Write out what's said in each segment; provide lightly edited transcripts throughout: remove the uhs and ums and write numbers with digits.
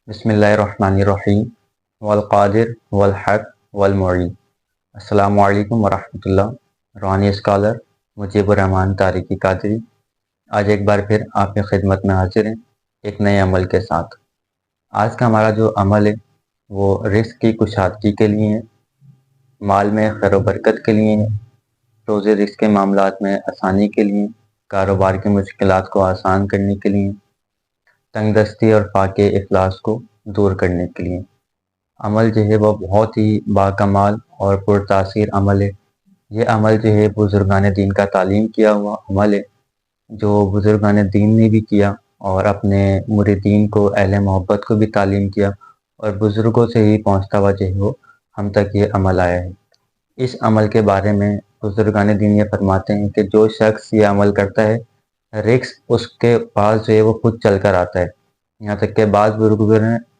بسم اللہ الرحمن الرحیم والقادر والحق والمعین۔ السلام علیکم ورحمۃ اللہ۔ روحانی اسکالر مجیب الرحمن طارقی قادری آج ایک بار پھر آپ کی خدمت میں حاضر ہیں ایک نئے عمل کے ساتھ۔ آج کا ہمارا جو عمل ہے وہ رزق کی کشادگی کے لیے ہے، مال میں خیر و برکت کے لیے ہے، روزی رزق کے معاملات میں آسانی کے لیے، کاروبار کی مشکلات کو آسان کرنے کے لیے، تنگ دستی اور فاقے افلاس کو دور کرنے کے لیے۔ عمل جو ہے وہ بہت ہی باکمال اور پرتاثیر عمل ہے۔ یہ عمل جو ہے بزرگان دین کا تعلیم کیا ہوا عمل ہے، جو بزرگان دین نے بھی کیا اور اپنے مریدین کو، اہل محبت کو بھی تعلیم کیا، اور بزرگوں سے ہی پہنچتا ہوا جو ہے وہ ہم تک یہ عمل آیا ہے۔ اس عمل کے بارے میں بزرگان دین یہ فرماتے ہیں کہ جو شخص یہ عمل کرتا ہے، رزق اس کے پاس جو ہے وہ خود چل کر آتا ہے۔ یہاں تک کہ بعض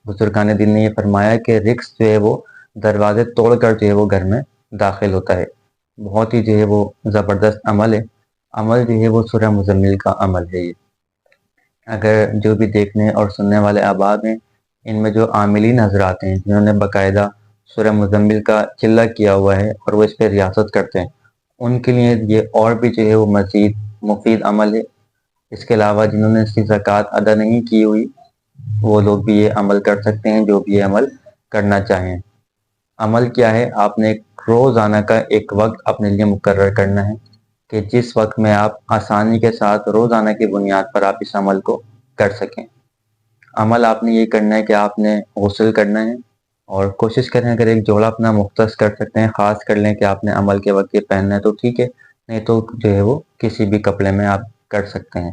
بزرگان دین نے یہ فرمایا کہ رزق جو ہے وہ دروازے توڑ کر جو ہے وہ گھر میں داخل ہوتا ہے۔ بہت ہی جو ہے وہ زبردست عمل ہے۔ عمل جو ہے وہ سورہ مزمل کا عمل ہے۔ یہ اگر جو بھی دیکھنے اور سننے والے احباب ہیں، ان میں جو عاملین حضرات ہیں جنہوں نے باقاعدہ سورہ مزمل کا چلہ کیا ہوا ہے اور وہ اس پہ ریاست کرتے ہیں، ان کے لیے یہ اور بھی جو ہے وہ مزید مفید عمل ہے۔ اس کے علاوہ جنہوں نے اس کی زکوٰۃ ادا نہیں کی ہوئی، وہ لوگ بھی یہ عمل کر سکتے ہیں جو بھی یہ عمل کرنا چاہیں۔ عمل کیا ہے؟ آپ نے روزانہ کا ایک وقت اپنے لیے مقرر کرنا ہے کہ جس وقت میں آپ آسانی کے ساتھ روزانہ کی بنیاد پر آپ اس عمل کو کر سکیں۔ عمل آپ نے یہ کرنا ہے کہ آپ نے غسل کرنا ہے، اور کوشش کریں اگر ایک جوڑا اپنا مختص کر سکتے ہیں، خاص کر لیں کہ آپ نے عمل کے وقت یہ پہننا ہے تو ٹھیک ہے، نہیں تو جو ہے وہ کسی بھی کپڑے میں آپ کر سکتے ہیں۔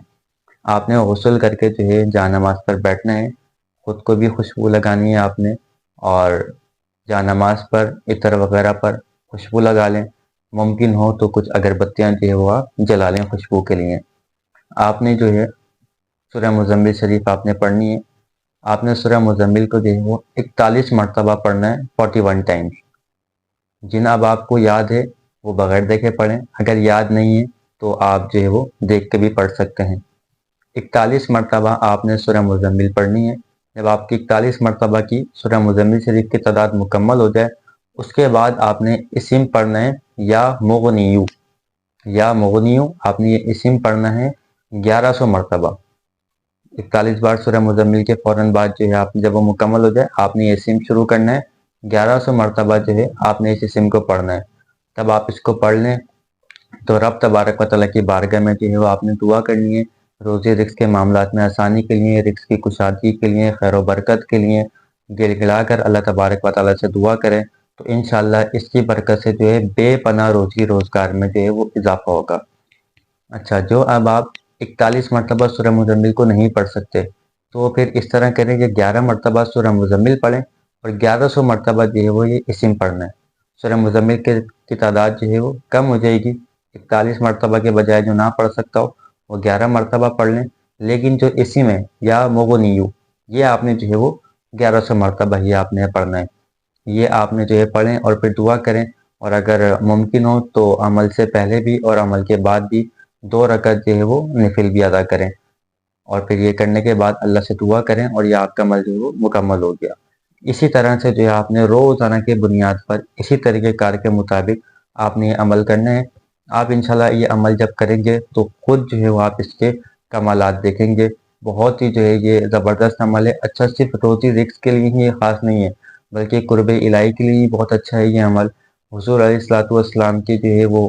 آپ نے غسل کر کے جو ہے جا نماز پر بیٹھنا ہے، خود کو بھی خوشبو لگانی ہے آپ نے، اور جا نماز پر عطر وغیرہ پر خوشبو لگا لیں۔ ممکن ہو تو کچھ اگربتیاں جو ہے وہ آپ جلا لیں خوشبو کے لیے۔ آپ نے جو ہے سورہ مزمل شریف آپ نے پڑھنی ہے۔ آپ نے سورہ مزمل کو جو ہے وہ 41 مرتبہ پڑھنا ہے، 41 ٹائمز۔ جن اب آپ کو یاد ہے وہ بغیر دیکھے پڑھیں، اگر یاد نہیں ہے تو آپ جو ہے وہ دیکھ کے بھی پڑھ سکتے ہیں۔ 41 مرتبہ آپ نے سورہ مزمل پڑھنی ہے۔ جب آپ کی 41 مرتبہ کی سورہ مزمل شریف کی تعداد مکمل ہو جائے، اس کے بعد آپ نے اسم پڑھنا ہے یا مغنیو۔ یا مغنیو آپ نے یہ اسم پڑھنا ہے 1100 مرتبہ۔ 41 بار سورہ مزمل کے فوراً بعد جو ہے آپ جب وہ مکمل ہو جائے، آپ نے یہ اسم شروع کرنا ہے، 1100 مرتبہ جو ہے آپ نے اس اسم کو پڑھنا ہے۔ تب آپ اس کو پڑھ لیں تو رب تبارک و تعالیٰ کی بارگاہ میں جو ہے وہ آپ نے دعا کرنی ہے، روزی رزق کے معاملات میں آسانی کے لیے، رزق کی کشادگی کے لیے، خیر و برکت کے لیے گڑ گڑا کر اللہ تبارک و تعالیٰ سے دعا کریں، تو انشاءاللہ اس کی برکت سے جو ہے بے پناہ روزی روزگار میں جو ہے وہ اضافہ ہوگا۔ اچھا، جو اب آپ 41 مرتبہ سورہ مزمل کو نہیں پڑھ سکتے تو پھر اس طرح کریں کہ 11 مرتبہ سورہ مزمل پڑھیں اور 1100 مرتبہ جو ہے وہ یہ اسم پڑھنا ہے۔ سورہ مزمل کی تعداد جو ہے وہ کم ہو جائے گی، 41 مرتبہ کے بجائے جو نہ پڑھ سکتا ہو وہ 11 مرتبہ پڑھ لیں، لیکن جو اسم ہے یا مغنیو یہ آپ نے جو ہے وہ 1100 مرتبہ ہی آپ نے پڑھنا ہے۔ یہ آپ نے جو ہے پڑھیں اور پھر دعا کریں، اور اگر ممکن ہو تو عمل سے پہلے بھی اور عمل کے بعد بھی 2 رکعت جو ہے وہ نفل بھی ادا کریں، اور پھر یہ کرنے کے بعد اللہ سے دعا کریں اور یہ آپ کا عمل جو ہے وہ مکمل ہو گیا۔ اسی طرح سے جو ہے آپ نے روزانہ کی بنیاد پر اسی طریقہ کار کے مطابق آپ نے یہ عمل کرنا ہے۔ آپ انشاءاللہ یہ عمل جب کریں گے تو خود جو ہے وہ آپ اس کے کمالات دیکھیں گے۔ بہت ہی جو ہے یہ زبردست عمل ہے۔ اچھا، صرف روزی رزق کے لیے ہی یہ خاص نہیں ہے، بلکہ قرب الہی کے لیے بہت اچھا ہے یہ عمل۔ حضور علیہ الصلوۃ والسلام کی جو ہے وہ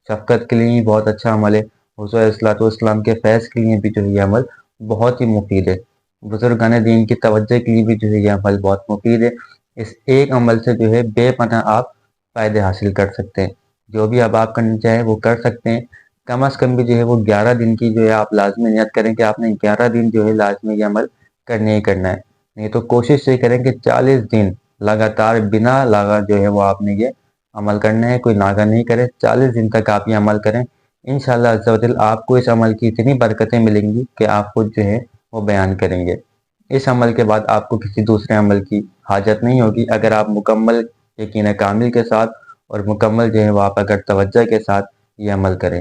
شفقت کے لیے بہت اچھا عمل ہے۔ حضور علیہ الصلوۃ والسلام کے فیض کے لیے بھی جو ہے یہ عمل بہت ہی مفید ہے۔ بزرگان دین کی توجہ کے لیے بھی جو ہے یہ عمل بہت مفید ہے۔ اس ایک عمل سے جو ہے بے پناہ آپ فائدے حاصل کر سکتے ہیں۔ جو بھی اب آپ کرنا چاہیں وہ کر سکتے ہیں۔ کم از کم بھی جو ہے وہ 11 دن کی جو ہے آپ لازمی نیت کریں کہ آپ نے 11 دن جو ہے لازمی یہ عمل کرنے ہی کرنا ہے۔ نہیں تو کوشش یہ کریں کہ 40 دن لگاتار بنا لاغا جو ہے وہ آپ نے یہ عمل کرنا ہے، کوئی ناغہ نہیں کرے۔ 40 دن تک آپ یہ عمل کریں، انشاءاللہ عز و جل آپ کو اس عمل کی اتنی برکتیں ملیں گی کہ آپ خود جو ہے وہ بیان کریں گے۔ اس عمل کے بعد آپ کو کسی دوسرے عمل کی حاجت نہیں ہوگی، اگر آپ مکمل یقین کامل کے ساتھ اور مکمل جو ہے وہ آپ اگر توجہ کے ساتھ یہ عمل کریں۔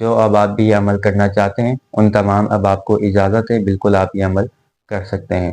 جو اب آپ بھی یہ عمل کرنا چاہتے ہیں ان تمام اب آپ کو اجازت ہے، بالکل آپ یہ عمل کر سکتے ہیں۔